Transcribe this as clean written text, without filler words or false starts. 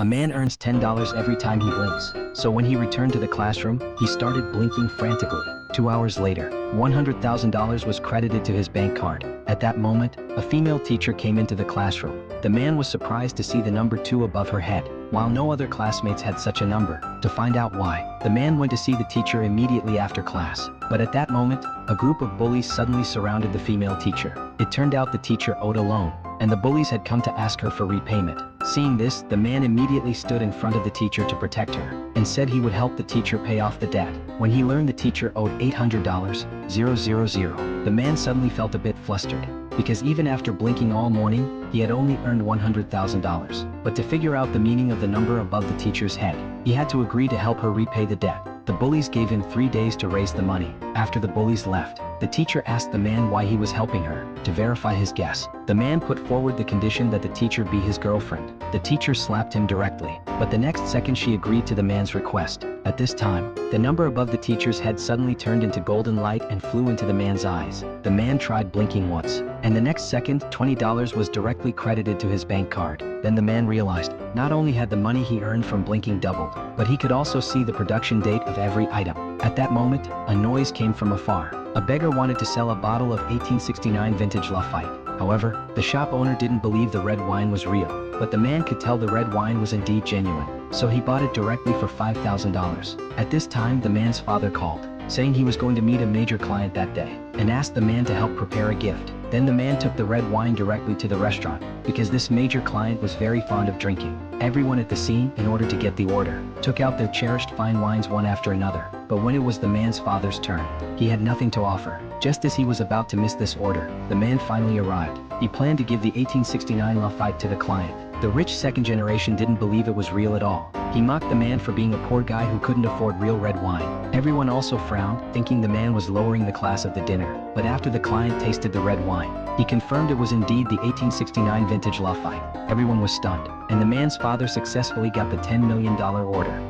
man earns $10 every time he blinks. So when he returned to the classroom, he started blinking frantically. 2 hours later, $100,000 was credited to his bank card. At that moment, a female teacher came into the classroom. The man was surprised to see the number 2 above her head, while no other classmates had such a number. To find out why, the man went to see the teacher immediately after class. But at that moment, a group of bullies suddenly surrounded the female teacher. It turned out the teacher owed a loan, and the bullies had come to ask her for repayment. Seeing this, the man immediately stood in front of the teacher to protect her, and said he would help the teacher pay off the debt. When he learned the teacher owed $800,000, the man suddenly felt a bit flustered, because even after blinking all morning, he had only earned $100,000. But to figure out the meaning of the number above the teacher's head, he had to agree to help her repay the debt. The bullies gave him 3 days to raise the money. After the bullies left, the teacher asked the man why he was helping her. To verify his guess, the man put forward the condition that the teacher be his girlfriend. The teacher slapped him directly, but the next second she agreed to the man's request. At this time, the number above the teacher's head suddenly turned into golden light and flew into the man's eyes. The man tried blinking once, and the next second, $20 was directly credited to his bank card. Then the man realized, not only had the money he earned from blinking doubled, but he could also see the production date of every item. At that moment, a noise came from afar. A beggar wanted to sell a bottle of 1869 vintage Lafite. However, the shop owner didn't believe the red wine was real, but the man could tell the red wine was indeed genuine, so he bought it directly for $5,000. At this time, the man's father called, saying he was going to meet a major client that day, and asked the man to help prepare a gift. Then the man took the red wine directly to the restaurant, because this major client was very fond of drinking. Everyone at the scene, in order to get the order, took out their cherished fine wines one after another. But when it was the man's father's turn, he had nothing to offer. Just as he was about to miss this order, the man finally arrived. He planned to give the 1869 Lafite to the client. The rich second generation didn't believe it was real at all. He mocked the man for being a poor guy who couldn't afford real red wine. Everyone also frowned, thinking the man was lowering the class of the dinner. But after the client tasted the red wine, he confirmed it was indeed the 1869 vintage Lafite. Everyone was stunned, and the man's father successfully got the $10 million order.